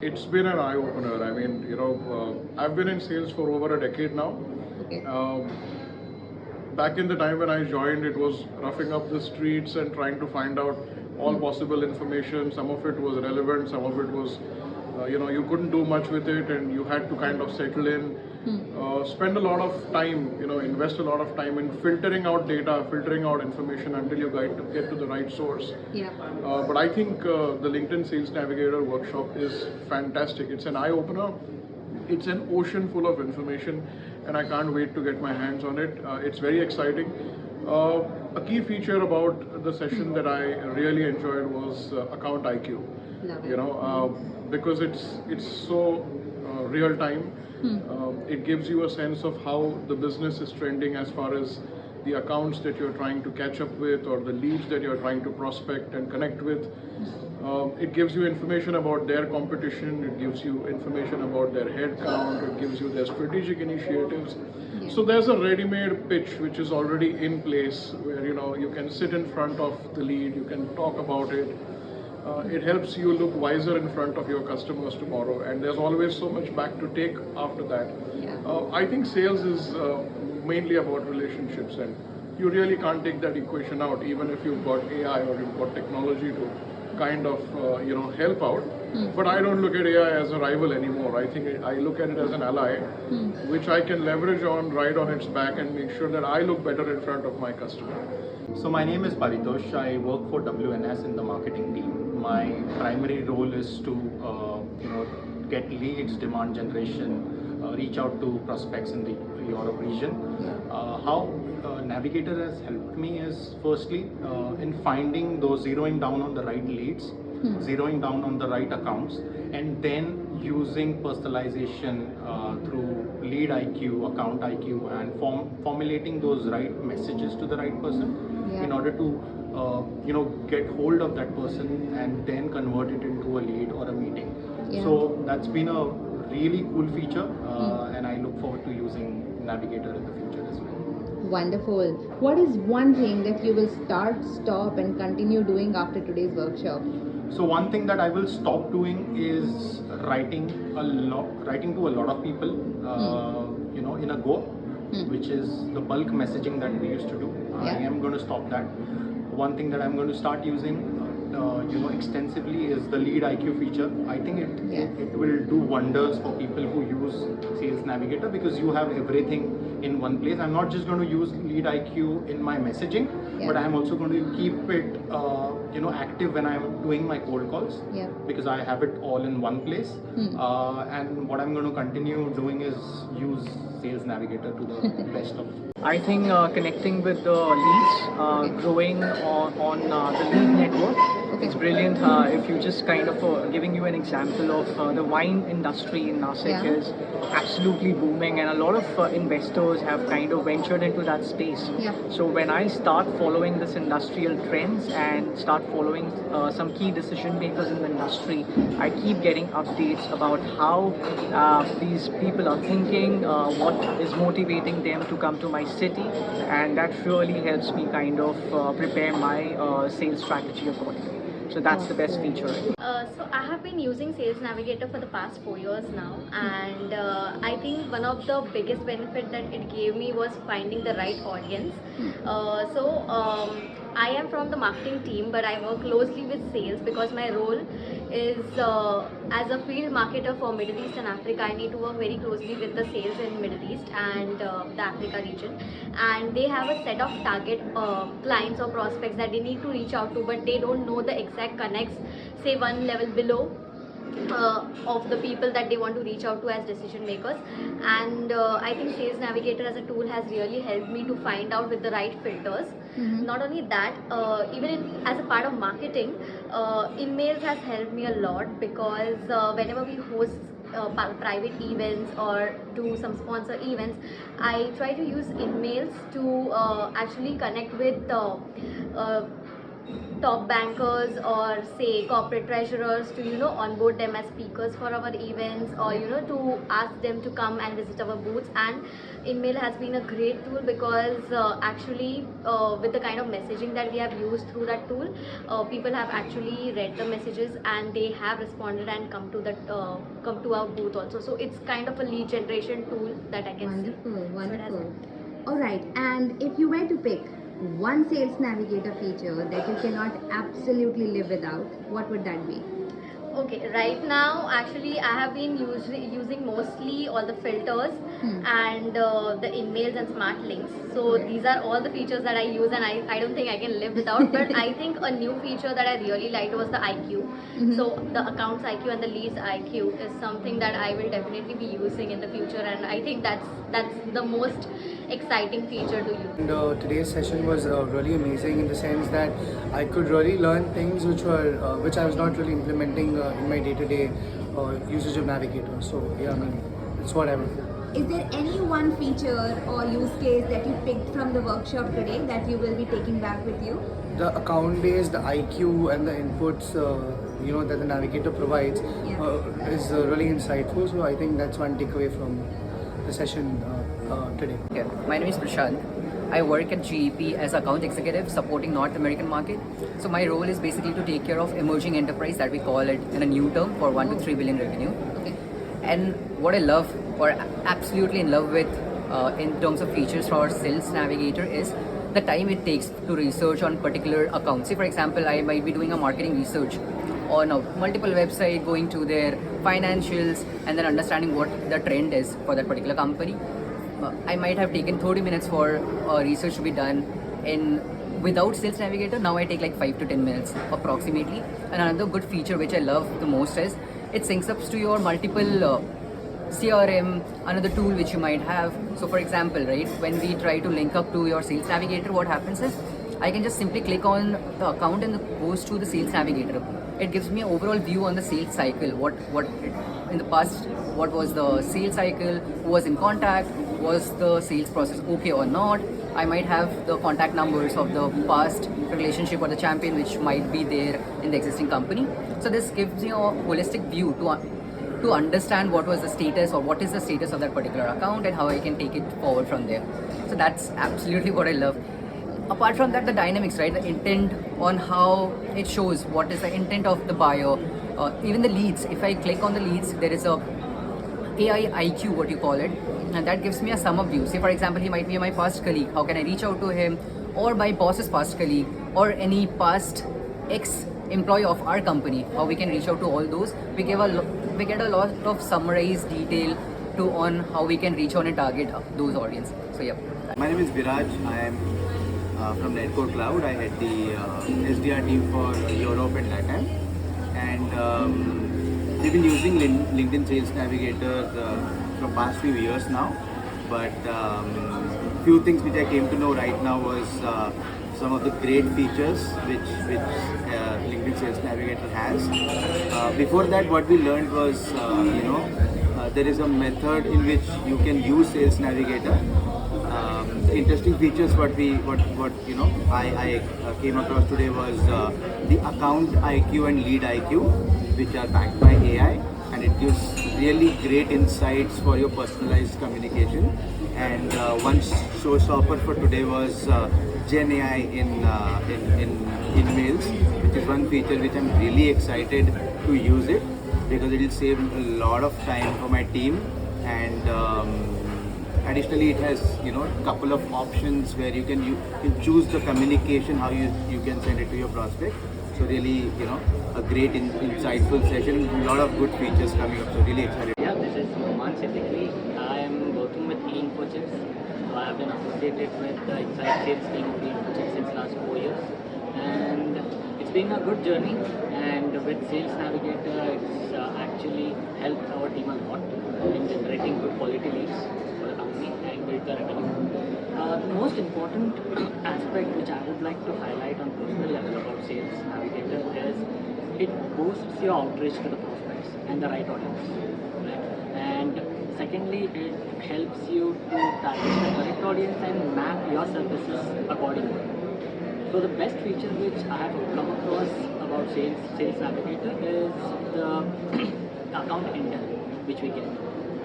It's been an eye opener. I mean, I've been in sales for over a decade now. Okay. Back in the time when I joined, it was roughing up the streets and trying to find out all possible information. Some of it was relevant, some of it was, you couldn't do much with it, and you had to kind of settle in, spend a lot of time, invest a lot of time in filtering out data, filtering out information until you get to the right source. Yeah. But I think the LinkedIn Sales Navigator workshop is fantastic. It's an eye opener. It's an ocean full of information, and I can't wait to get my hands on it. It's very exciting. A key feature about the session that I really enjoyed was Account IQ. Love it. Because it's so real time. It gives you a sense of how the business is trending as far as the accounts that you're trying to catch up with or the leads that you're trying to prospect and connect with. It gives you information about their competition, it gives you information about their head count, it gives you their strategic initiatives. So there's a ready-made pitch which is already in place where you can sit in front of the lead, you can talk about it. It helps you look wiser in front of your customers tomorrow, and there's always so much back to take after that. Yeah. I think sales is mainly about relationships, and you really can't take that equation out, even if you've got AI or you've got technology to kind of help out. But I don't look at AI as a rival anymore. I think I look at it as an ally, which I can leverage on, ride on its back, and make sure that I look better in front of my customer. So my name is Paritosh. I work for WNS in the marketing team. My primary role is to get leads, demand generation, reach out to prospects in the Europe region. How Navigator has helped me is firstly in finding those, zeroing down on the right leads, zeroing down on the right accounts, and then using personalization through lead IQ, account IQ, and formulating those right messages to the right person in order to get hold of that person and then convert it into a lead or a meeting. So that's been a really cool feature, and I look forward to using Navigator in the future as well. Wonderful. What is one thing that you will start, stop, and continue doing after today's workshop? So one thing that I will stop doing is writing to a lot of people, in a go, which is the bulk messaging that we used to do. I am going to stop that. One thing that I'm going to start using, extensively is the lead IQ feature. I think it will do wonders for people who use Sales Navigator, because you have everything in one place. I'm not just going to use lead IQ in my messaging, but I'm also going to keep it active when I'm doing my cold calls, because I have it all in one place. And what I'm going to continue doing is use Sales Navigator to the best of. I think connecting with the leads, growing on the lead network, it's brilliant. If you just kind of giving you an example of the wine industry in Nasik is absolutely booming, and a lot of investors have kind of ventured into that space. So when I start following this industrial trends and start following some key decision makers in the industry, I keep getting updates about how these people are thinking, what is motivating them to come to my city, and that really helps me kind of prepare my sales strategy accordingly. So that's the best feature. So I have been using Sales Navigator for the past 4 years now, and I think one of the biggest benefit that it gave me was finding the right audience. I am from the marketing team, but I work closely with sales because my role is as a field marketer for Middle East and Africa. I need to work very closely with the sales in Middle East and the Africa region, and they have a set of target clients or prospects that they need to reach out to, but they don't know the exact connects, say one level below of the people that they want to reach out to as decision makers. And I think Sales Navigator as a tool has really helped me to find out with the right filters. Not only that, as a part of marketing, emails has helped me a lot, because whenever we host private events or do some sponsor events, I try to use emails to actually connect with top bankers or say corporate treasurers to onboard them as speakers for our events, or to ask them to come and visit our booths. And InMail has been a great tool because actually with the kind of messaging that we have used through that tool, people have actually read the messages and they have responded and come to our booth also. So it's kind of a lead generation tool that I can see. Wonderful. All right, and if you were to pick one Sales Navigator feature that you cannot absolutely live without, what would that be? Okay, right now actually I have been using mostly all the filters and the InMails and smart links. So these are all the features that I use, and I don't think I can live without. But I think a new feature that I really liked was the IQ. So the accounts IQ and the leads IQ is something that I will definitely be using in the future, and I think that's the most exciting feature to use. And today's session was really amazing in the sense that I could really learn things which I was not really implementing in my day-to-day usage of Navigator. So yeah, I mean, it's what I would do. Is there any one feature or use case that you picked from the workshop today that you will be taking back with you? The account-based, the IQ and the inputs that the Navigator provides is really insightful. So I think that's one takeaway from the session today. Okay. My name is Prashant. I work at GEP as account executive supporting North American market. So my role is basically to take care of emerging enterprise, that we call it in a new term, for 1 to 3 billion revenue. Okay. And what I love, or absolutely in love with in terms of features for our Sales Navigator, is the time it takes to research on particular accounts. Say for example, I might be doing a marketing research on a multiple website, going to their financials and then understanding what the trend is for that particular company. I might have taken 30 minutes for research to be done without Sales Navigator. Now I take like 5 to 10 minutes approximately. And another good feature which I love the most is it syncs up to your multiple CRM, another tool which you might have. So for example, right, when we try to link up to your Sales Navigator, what happens is I can just simply click on the account and it goes to the Sales Navigator. It gives me an overall view on the sales cycle. In the past, what was the sales cycle? Who was in contact? Was the sales process okay or not? I might have the contact numbers of the past relationship or the champion which might be there in the existing company. So this gives you a holistic view to understand what was the status or what is the status of that particular account and how I can take it forward from there. So that's absolutely what I love. Apart from that, the dynamics, right? The intent on how it shows what is the intent of the buyer, even the leads. If I click on the leads, there is a AI IQ, what you call it, and that gives me a sum of view. Say for example, he might be my past colleague. How can I reach out to him, or my boss's past colleague, or any past ex-employee of our company? How we can reach out to all those? We get a lot of summarized detail on how we can reach on and target those audience. So yeah. My name is Viraj. I am from Netcore Cloud. I head the SDR team for Europe and Latin. And we've been using LinkedIn Sales Navigator for past few years now. But few things which I came to know right now was some of the great features which LinkedIn Sales Navigator has. Before that, what we learned was, there is a method in which you can use Sales Navigator. The interesting features I came across today was the account IQ and lead IQ, which are backed by AI, and it gives really great insights for your personalized communication. And one showstopper for today was Gen AI in mails, which is one feature which I'm really excited to use it, because it will save a lot of time for my team. And additionally, it has a couple of options where you can choose the communication, how you can send it to your prospect. So really, a great insightful session, a lot of good features coming up. So really excited. Yeah, this is Roman Siddiqui. I am working with eInfochips. So I have been associated with the inside sales team of eInfochips since last 4 years, and it's been a good journey. And with Sales Navigator, it's actually helped our team a lot in generating good quality leads for the company and build the revenue. The most important aspect which I would like to highlight on personal level about Sales Navigator is it boosts your outreach to the prospects and the right audience. Right? And secondly, it helps you to target the correct audience and map your services accordingly. So the best feature which I have come across about Sales Navigator is the account intel which we get,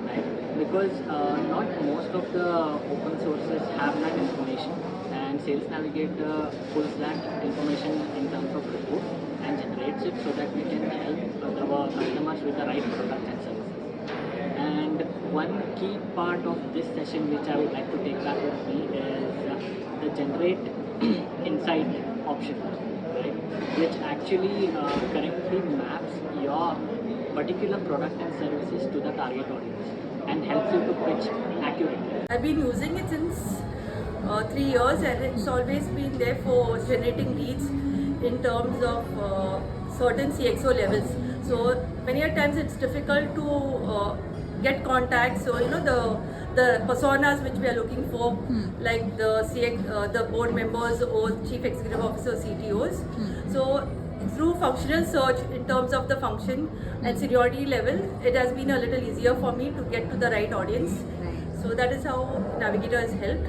right? Because not most of the open sources have that information, and Sales Navigator pulls that information in terms of report and generates it so that we can help our customers with the right products and services. And one key part of this session which I would like to take back with me is the generate insight option, right? Which actually correctly maps your particular product and services to the target audience and helps you to pitch accurately. I've been using it since 3 years, and it's always been there for generating leads in terms of certain CXO levels. So many a times it's difficult to get contacts. So the personas which we are looking for, like the board members or chief executive officer, CTOs. So through functional search in terms of the function and seniority level, it has been a little easier for me to get to the right audience. So that is how Navigator has helped.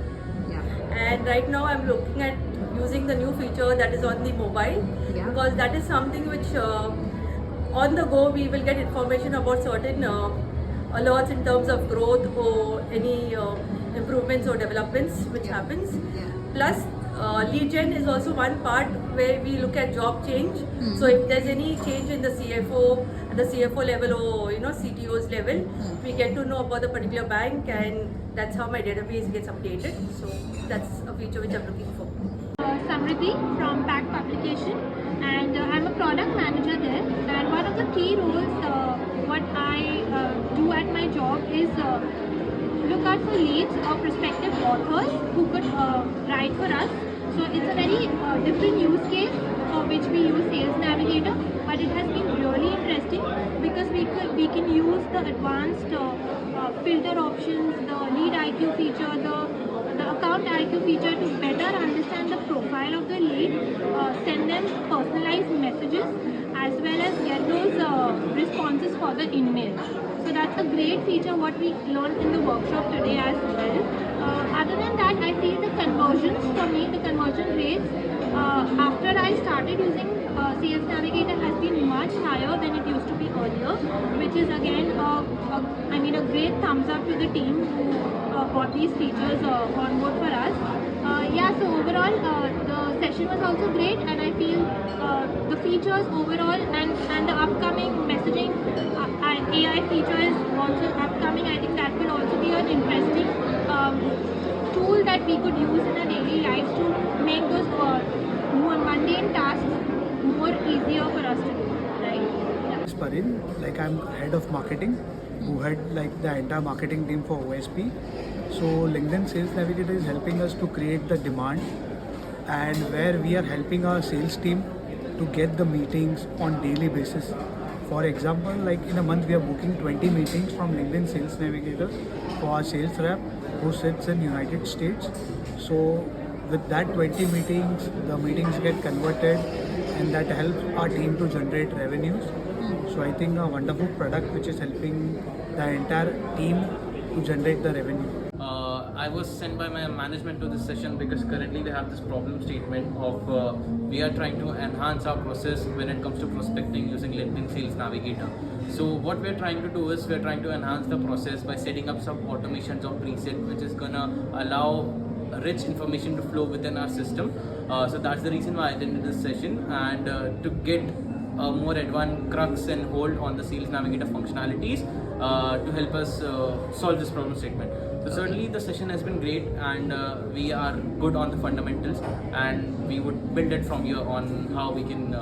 And right now I'm looking at using the new feature that is on the mobile, because that is something which on the go we will get information about certain alerts in terms of growth or any improvements or developments which happens. Plus lead gen is also one part where we look at job change. So if there's any change in the CFO at the CFO level or CTO's level, we get to know about the particular bank, and that's how my database gets updated. So that's a feature which I'm looking for. Samriddhi from Pack Publication, and I'm a product manager there. And one of the key roles what I do at my job is look out for leads or prospective authors who could write for us. So it's a very different use case for which we use Sales Navigator, but it has been really interesting because we can use the advanced filter options, the lead IQ feature, the account IQ feature to better understand the profile of the lead, send them personalized messages, as well as get those responses for the email. So that's a great feature what we learned in the workshop today as well. Other than that, I feel the conversions for me, the conversion rates, after I started using Sales Navigator has been much higher than it used to be earlier, which is again a great thumbs up to the team who got these features on board for us. So overall the session was also great, and I feel the features overall and the upcoming messaging AI feature is also upcoming. I think that will also be an interesting tool that we could use in our daily lives to make those more mundane tasks more easier for us to do, right? It's Parin, I'm head of marketing, who head the entire marketing team for OSP. So LinkedIn Sales Navigator is helping us to create the demand, and where we are helping our sales team to get the meetings on daily basis. For example, in a month we are booking 20 meetings from LinkedIn Sales Navigator for our sales rep who sits in United States. So with that 20 meetings, the meetings get converted, and that helps our team to generate revenues. So I think a wonderful product which is helping the entire team to generate the revenue. I was sent by my management to this session because currently they have this problem statement of we are trying to enhance our process when it comes to prospecting using LinkedIn Sales Navigator. So what we're trying to do is we're trying to enhance the process by setting up some automations or preset which is gonna allow rich information to flow within our system. So that's the reason why I attended this session, and to get a more advanced crux and hold on the Sales Navigator functionalities to help us solve this problem statement. So certainly the session has been great, and we are good on the fundamentals, and we would build it from here on how we can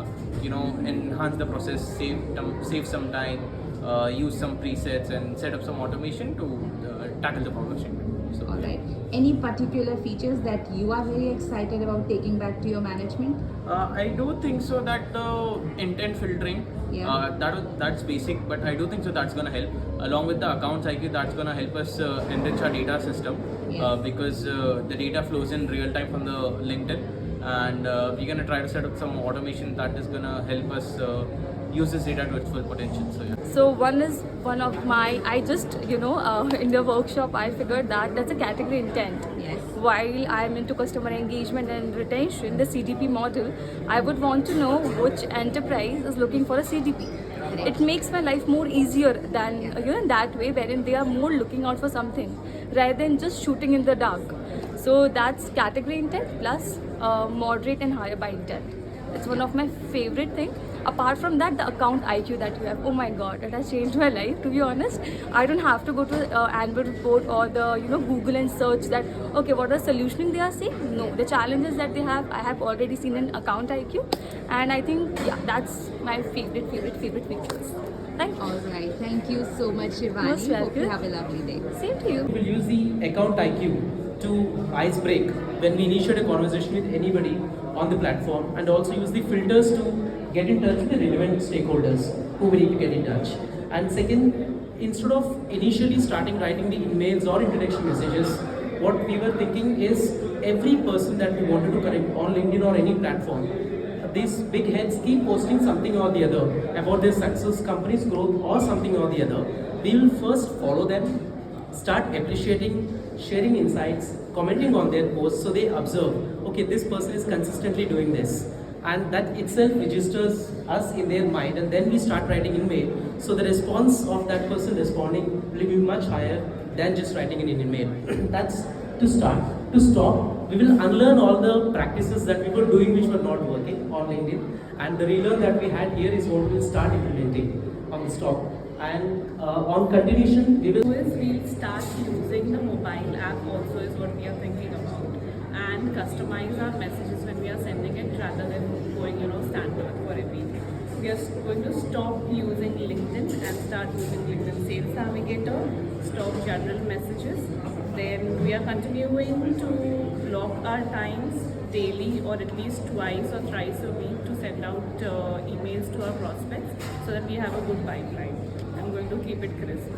enhance the process, save some time, use some presets and set up some automation to tackle the problem statement. So, Alright. Any particular features that you are very excited about taking back to your management? I do think so that the intent filtering, that's basic, but I do think so that's gonna help. Along with the accounts IQ, that's gonna help us enrich our data system because the data flows in real time from the LinkedIn, and we're gonna try to set up some automation that is gonna help us uses data to its full potential. So yeah. So one of my, I just, in the workshop I figured that that's a category intent. Yes. While I'm into customer engagement and retention, the CDP model, I would want to know which enterprise is looking for a CDP. It makes my life more easier than, in that way, wherein they are more looking out for something rather than just shooting in the dark. So that's category intent plus moderate and higher by intent. It's one of my favorite things. Apart from that, the account IQ that you have, oh my god, it has changed my life, to be honest. I don't have to go to annual report or the Google and search that, okay, what are solutioning they are saying. No, the challenges that they have, I have already seen in account IQ, and I think that's my favorite features. Thank you. Alright, thank you so much, Shivani. Most Hope you welcome. have a lovely day. Same to you. We will use the account IQ to ice break when we initiate a conversation with anybody on the platform, and also use the filters to get in touch with the relevant stakeholders who we need to get in touch. And second, instead of initially starting writing the emails or introduction messages, what we were thinking is every person that we wanted to connect on LinkedIn or any platform, these big heads keep posting something or the other about their success, company's growth or something or the other. We will first follow them, start appreciating, sharing insights, commenting on their posts so they observe, okay, this person is consistently doing this. And that itself registers us in their mind, and then we start writing email. So the response of that person responding will be much higher than just writing in an email. That's to start. To stop, we will unlearn all the practices that we were doing which were not working on LinkedIn, and the relearn that we had here is what we will start implementing on the stop. And on continuation, We'll start using the mobile app also is what we are thinking about, and customize our messages when we are sending it rather than going standard for everything. We are going to stop using LinkedIn and start using LinkedIn Sales Navigator, stop general messages. Then we are continuing to block our times daily or at least twice or thrice a week to send out emails to our prospects so that we have a good pipeline. I'm going to keep it crisp.